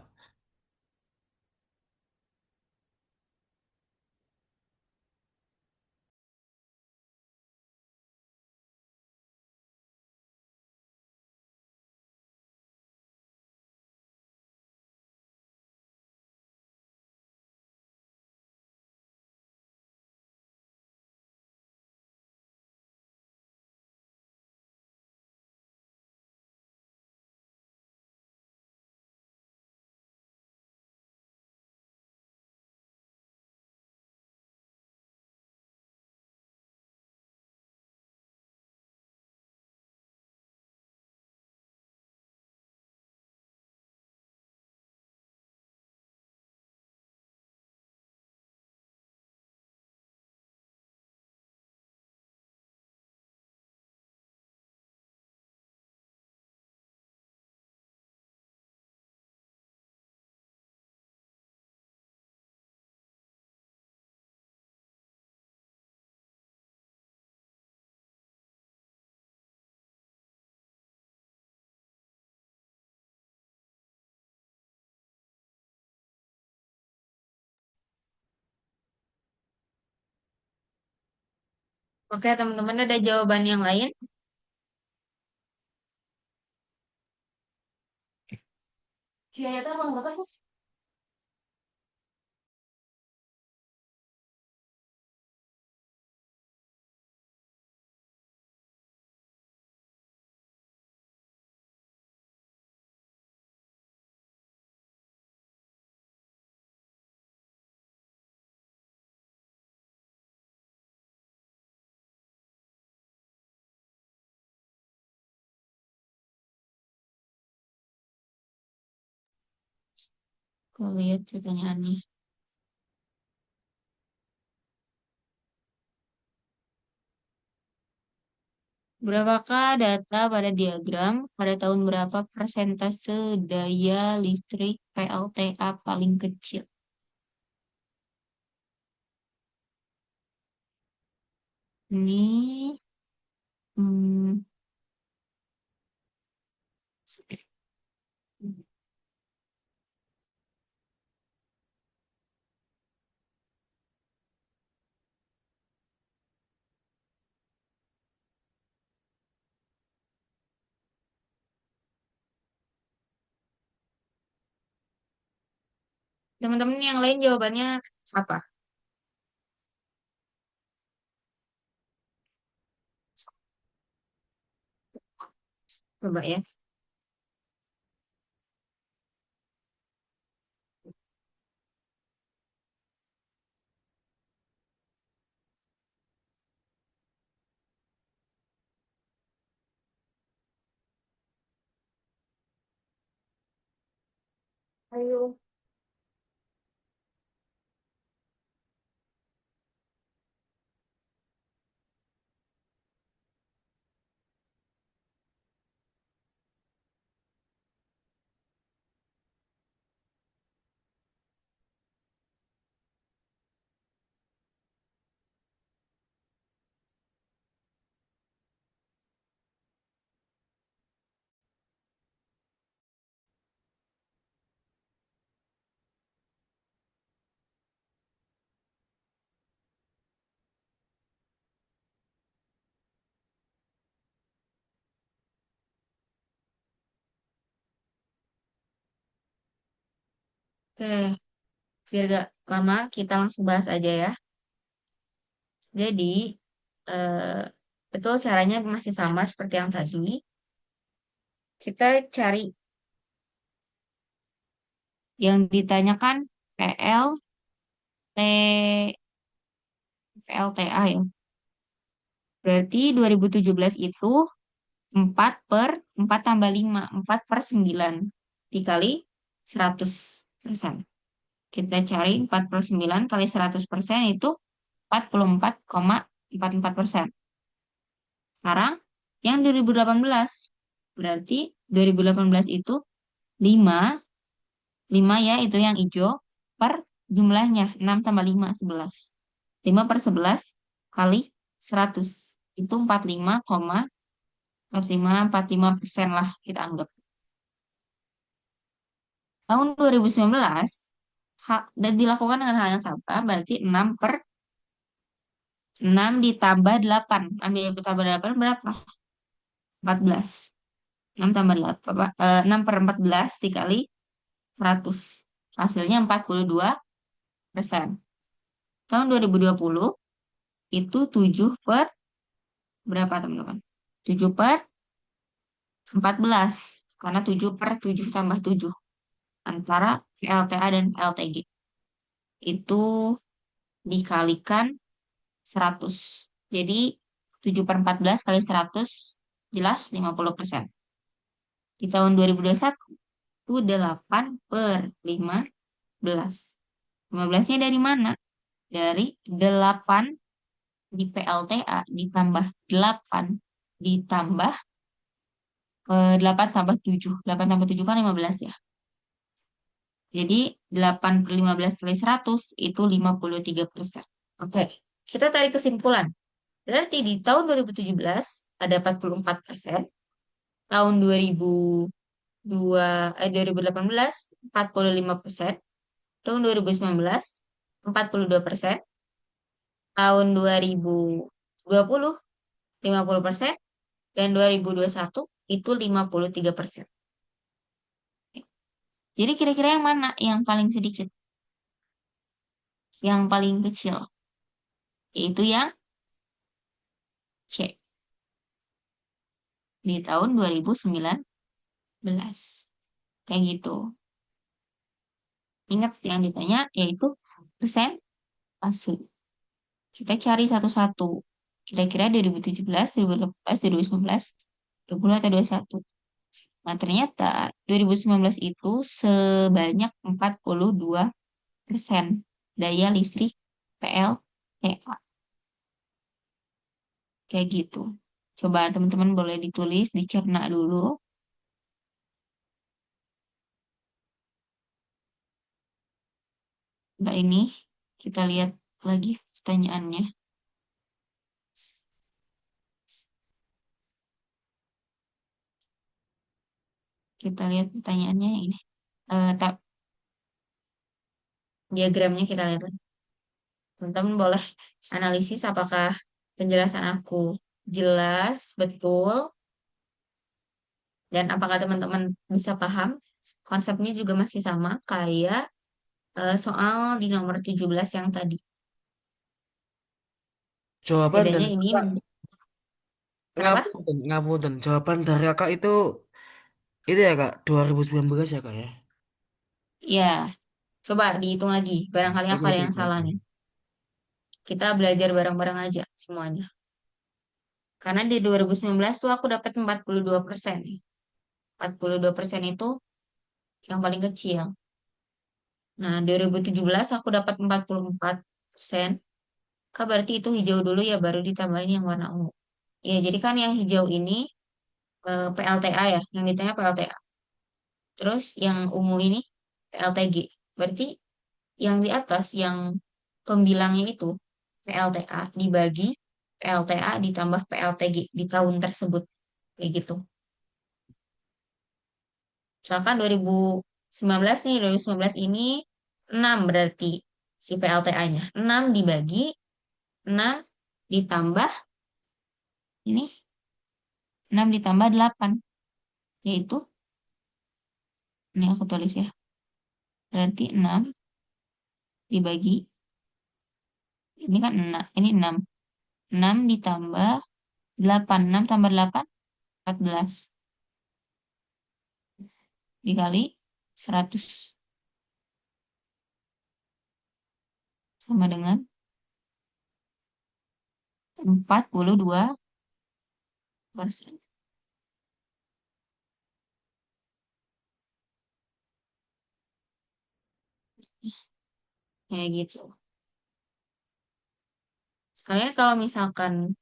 Oke, teman-teman ada jawaban yang lain? Siapa tahu bang berapa sih? Kalau lihat pertanyaannya. Berapakah data pada diagram pada tahun berapa persentase daya listrik PLTA paling kecil? Ini hmm, teman-teman yang lain jawabannya apa? Coba ya. Ayo. Oke, biar gak lama kita langsung bahas aja ya. Jadi, eh, betul caranya masih sama seperti yang tadi. Kita cari yang ditanyakan PL, T, PLTA ya. Berarti 2017 itu 4 tambah 5 4/9 dikali 100%. Kita cari 4/9 kali 100% itu 44,44%. Sekarang yang 2018. Berarti 2018 itu 5 5 ya itu yang hijau per jumlahnya 6 tambah 5 11. 5/11 kali 100 itu 45,44%. 45% lah kita anggap. Tahun 2019, dan dilakukan dengan hal yang sama, berarti 6 ditambah 8. Ambil ditambah 8 berapa? 14. 6 tambah 8, 6 per 14 dikali 100. Hasilnya 42%. Tahun 2020 itu 7 per berapa teman-teman? 7 per 14. Karena 7 per 7 tambah 7. Antara LTA dan LTG. Itu dikalikan 100. Jadi 7 per 14 kali 100 jelas 50%. Di tahun 2021 itu 8 per 15. 15-nya dari mana? Dari 8 di PLTA ditambah 8 ditambah 8 tambah 7. 8 tambah 7 kan 15 ya. Jadi 8 per 15 kali 100 itu 53%. Oke, kita tarik kesimpulan. Berarti di tahun 2017 ada 44%, tahun 2018 45%, tahun 2019 42%, tahun 2020 50%, dan 2021 itu 53%. Jadi kira-kira yang mana yang paling sedikit? Yang paling kecil? Yaitu yang C. Di tahun 2019. Kayak gitu. Ingat yang ditanya yaitu persentase. Kita cari satu-satu. Kira-kira 2017, 2018, 2019, 20 atau 21. Nah, ternyata 2019 itu sebanyak 42% daya listrik PLTA. Kayak gitu. Coba teman-teman boleh ditulis, dicerna dulu. Nah, ini kita lihat lagi pertanyaannya. Kita lihat pertanyaannya ini. Diagramnya kita lihat lagi. Teman-teman boleh analisis apakah penjelasan aku jelas, betul, dan apakah teman-teman bisa paham. Konsepnya juga masih sama kayak soal di nomor 17 yang tadi. Jawaban Bedanya dari ini, kakak, kenapa? ngapunten, ngapunten. Jawaban dari kakak itu ya kak, 2019 ya kak ya. Ya, coba dihitung lagi. Barangkali aku Oke, ada oke, yang oke, salah oke. nih. Kita belajar bareng-bareng aja semuanya. Karena di 2019 tuh aku dapat 42%. 42% itu yang paling kecil. Nah, 2017 aku dapat 44%. Kak, berarti itu hijau dulu ya, baru ditambahin yang warna ungu. Ya, jadi kan yang hijau ini PLTA ya, yang ditanya PLTA. Terus yang ungu ini PLTG. Berarti yang di atas, yang pembilangnya itu PLTA dibagi PLTA ditambah PLTG di tahun tersebut. Kayak gitu. Misalkan 2019 nih, 2019 ini 6 berarti si PLTA-nya. 6 dibagi 6 ditambah ini 6 ditambah 8 yaitu ini aku tulis ya. Berarti 6 dibagi ini kan 6, ini 6. 6 ditambah 8, 6 tambah 8 14 dikali 100 sama dengan 42%. Kayak gitu. Sekalian kalau misalkan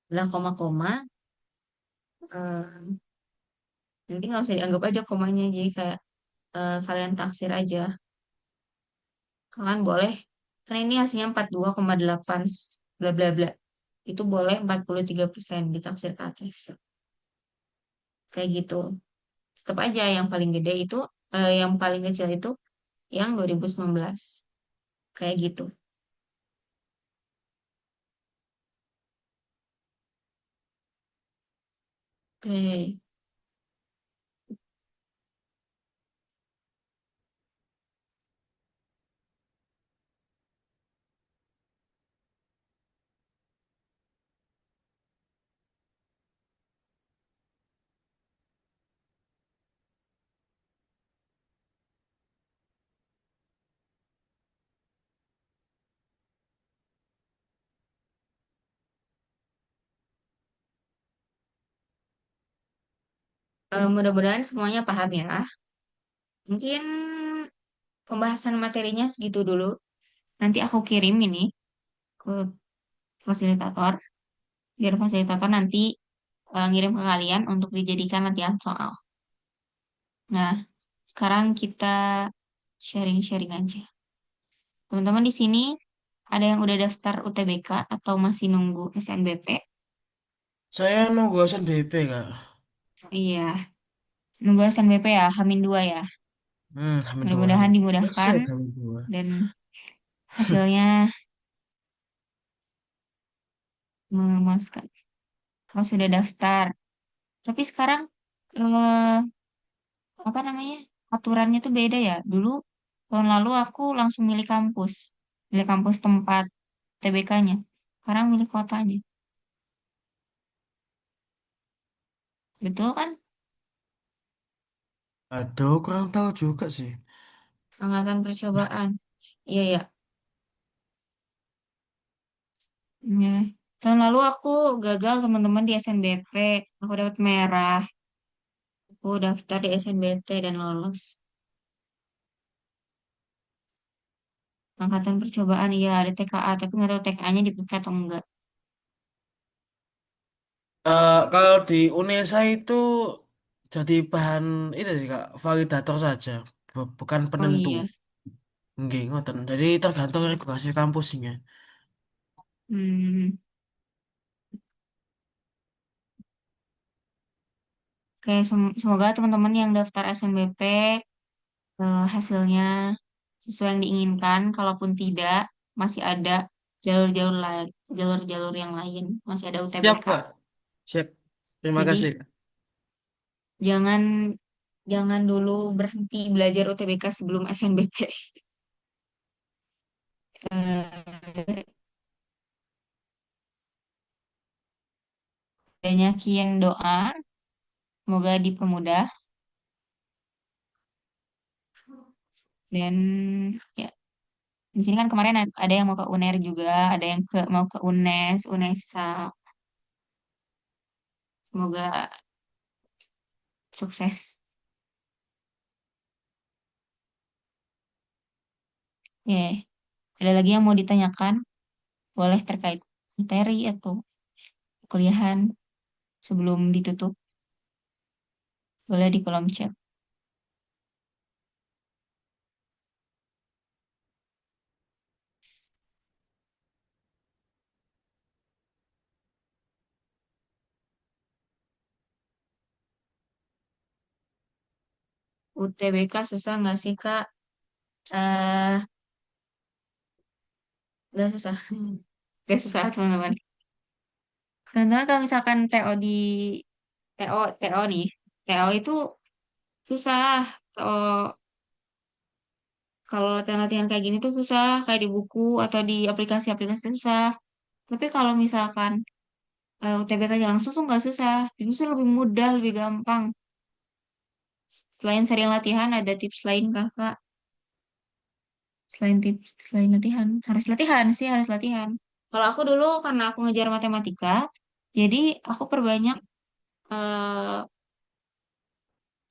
lah koma-koma, eh, nanti nggak usah dianggap aja komanya. Jadi kayak kalian taksir aja. Kalian boleh, kan ini hasilnya 42,8 bla bla bla. Itu boleh 43% ditaksir ke atas. kayak gitu. Tetap aja yang paling gede itu, yang paling kecil itu yang 2019 kayak gitu. Oke. Mudah-mudahan semuanya paham ya. Mungkin pembahasan materinya segitu dulu. Nanti aku kirim ini ke fasilitator, biar fasilitator nanti ngirim ke kalian untuk dijadikan latihan soal. Nah, sekarang kita sharing-sharing aja. Teman-teman di sini ada yang udah daftar UTBK atau masih nunggu SNBP? Saya nunggu SNBP, Kak. Iya, nunggu SNBP ya, Hamin 2 ya. Hamin dua Mudah-mudahan nih. dimudahkan Masih Hamin dua. dan hasilnya memuaskan. Kalau sudah daftar. Tapi sekarang eh, apa namanya? Aturannya tuh beda ya. Dulu tahun lalu aku langsung milih kampus. Milih kampus tempat TBK-nya. Sekarang milih kotanya. Betul kan? Aduh, kurang tahu juga sih. Angkatan percobaan. Iya ya. Iya. Tahun lalu aku gagal teman-teman di SNBP. Aku dapat merah. Aku daftar di SNBT dan lolos. Angkatan percobaan, iya ada TKA. Tapi nggak tahu TKA-nya dipecat atau enggak. Kalau di UNESA itu jadi bahan itu sih Kak, validator saja, bukan Oh penentu. iya. Nggih, ngoten. Jadi tergantung regulasi kampusnya. Hmm. Oke, semoga teman-teman yang daftar SNBP hasilnya sesuai yang diinginkan. Kalaupun tidak, masih ada jalur-jalur lain, jalur-jalur yang lain. Masih ada Siap, UTBK. Kak. Siap. Terima kasih, Jadi Kak. jangan jangan dulu berhenti belajar UTBK sebelum SNBP. Eh, Banyakin doa, semoga dipermudah dan ya di sini kan kemarin ada yang mau ke UNER juga, ada yang mau ke UNES, UNESA. Semoga sukses. Ya, ada lagi yang mau ditanyakan? Boleh terkait materi atau kuliahan sebelum ditutup. Boleh di kolom chat. UTBK susah nggak sih, Kak? Eh, nggak susah. Nggak susah, teman-teman. Teman-teman kalau misalkan TO di TO nih, TO itu susah. Kalau kalau latihan-latihan kayak gini tuh susah, kayak di buku atau di aplikasi-aplikasi susah. Tapi kalau misalkan UTBK aja langsung tuh nggak susah, justru lebih mudah, lebih gampang. Selain sering latihan, ada tips lain kakak. Selain tips, selain latihan, harus latihan sih, harus latihan. Kalau aku dulu karena aku ngejar matematika, jadi aku perbanyak eh,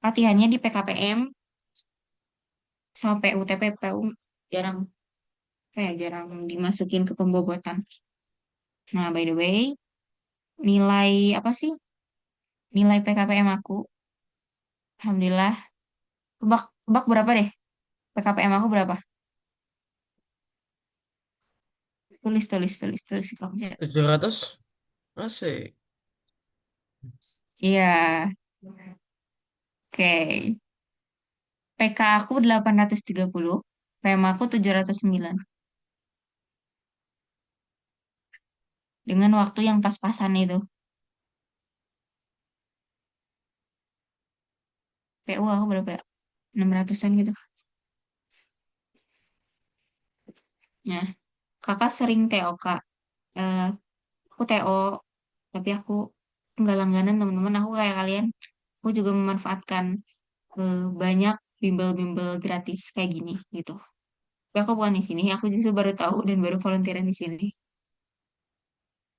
latihannya di PKPM sama PU, TP, PU jarang, jarang dimasukin ke pembobotan. Nah, by the way, nilai apa sih? Nilai PKPM aku, alhamdulillah, tebak, tebak berapa deh? PKPM aku berapa? Tulis, tulis, tulis, tulis kamu. 700 masih. Iya, Oke. PK aku 830, PM aku 709. Dengan waktu yang pas-pasan itu. PU aku berapa ya? 600-an gitu. Nah, kakak sering TO, Kak. Eh, aku TO, tapi aku nggak langganan teman-teman. Aku kayak kalian. Aku juga memanfaatkan banyak bimbel-bimbel gratis kayak gini gitu. Tapi aku bukan di sini. Aku justru baru tahu dan baru volunteeran di sini.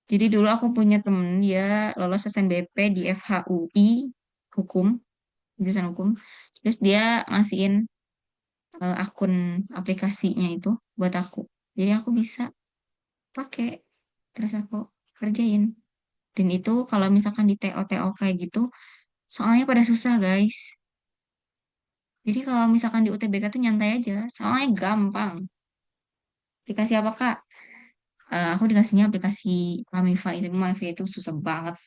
Jadi dulu aku punya temen dia lolos SNBP di FHUI hukum, jurusan hukum. Terus dia ngasihin akun aplikasinya itu buat aku. Jadi aku bisa pakai, terus aku kerjain. Dan itu kalau misalkan di TO-TO kayak gitu, soalnya pada susah guys. Jadi kalau misalkan di UTBK tuh nyantai aja, soalnya gampang. Aplikasi apa Kak? Aku dikasihnya aplikasi Pamify, tapi Pamify itu susah banget.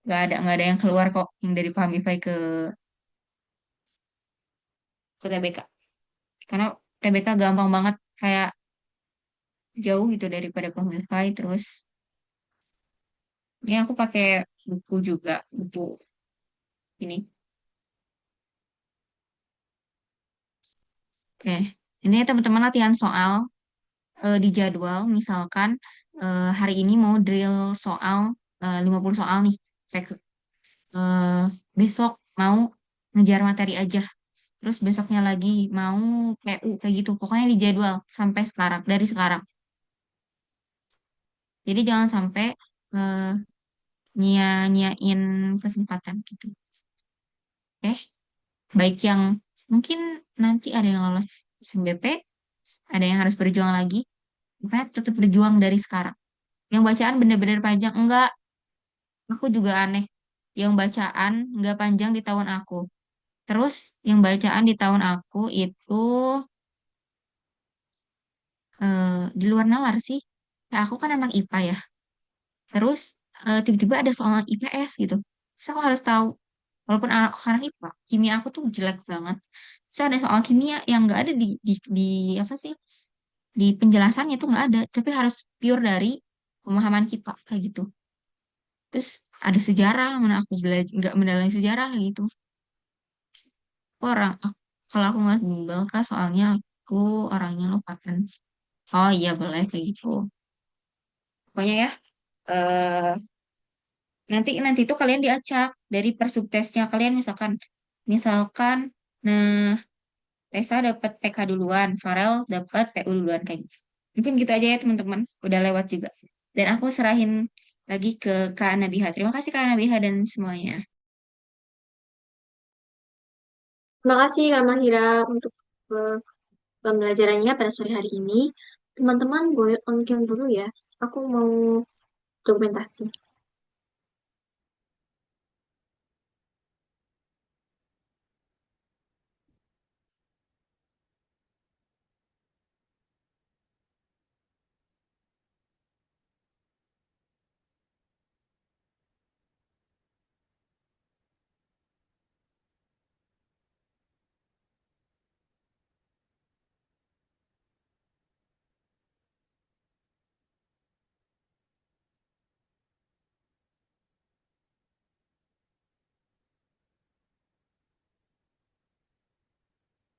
Nggak ada yang keluar kok yang dari Pamify ke UTBK. Karena UTBK gampang banget, kayak jauh gitu daripada Pamify. Terus ini aku pakai buku juga untuk ini. Oke, ini teman-teman latihan soal di jadwal. Misalkan hari ini mau drill soal 50 soal nih. eh, Besok mau ngejar materi aja. Terus besoknya lagi mau PU kayak gitu. Pokoknya di jadwal sampai sekarang, dari sekarang. Jadi jangan sampai eh, nyia-nyiain kesempatan gitu. Oke, baik yang mungkin nanti ada yang lolos SNBP, ada yang harus berjuang lagi. Makanya tetap berjuang dari sekarang. Yang bacaan bener-bener panjang, enggak. Aku juga aneh. Yang bacaan nggak panjang di tahun aku. Terus yang bacaan di tahun aku itu di luar nalar sih. Kayak aku kan anak IPA ya. Terus tiba-tiba ada soal IPS gitu. Terus aku harus tahu. Walaupun anak IPA, kimia aku tuh jelek banget. Terus ada soal kimia yang nggak ada di apa sih? Di penjelasannya tuh nggak ada. Tapi harus pure dari pemahaman kita kayak gitu. Terus ada sejarah, mana aku belajar nggak mendalami sejarah kayak gitu. Kalau aku nggak bimbel kak, soalnya aku orangnya lupakan. Oh iya boleh kayak gitu. Pokoknya ya, eh nanti nanti tuh kalian diacak dari persubtesnya kalian, misalkan, nah Resa dapat PK duluan, Farel dapat PU duluan kayak gitu. Mungkin gitu aja ya teman-teman, udah lewat juga. Dan aku serahin lagi ke Kak Nabiha. Terima kasih Kak Nabiha dan semuanya. Terima kasih Kak Mahira untuk eh, pembelajarannya pada sore hari ini. Teman-teman boleh on cam dulu ya. Aku mau dokumentasi.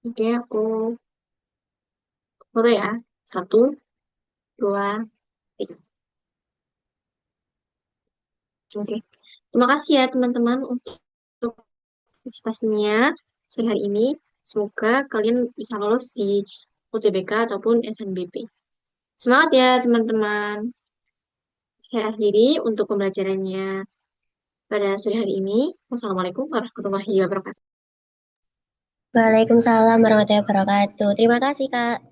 Oke, aku foto ya. Satu, dua, tiga. Oke. Terima kasih ya teman-teman untuk partisipasinya sore hari ini. Semoga kalian bisa lolos di UTBK ataupun SNBP. Semangat ya teman-teman. Saya akhiri untuk pembelajarannya pada sore hari ini. Wassalamualaikum warahmatullahi wabarakatuh. Waalaikumsalam warahmatullahi wabarakatuh. Terima kasih, Kak.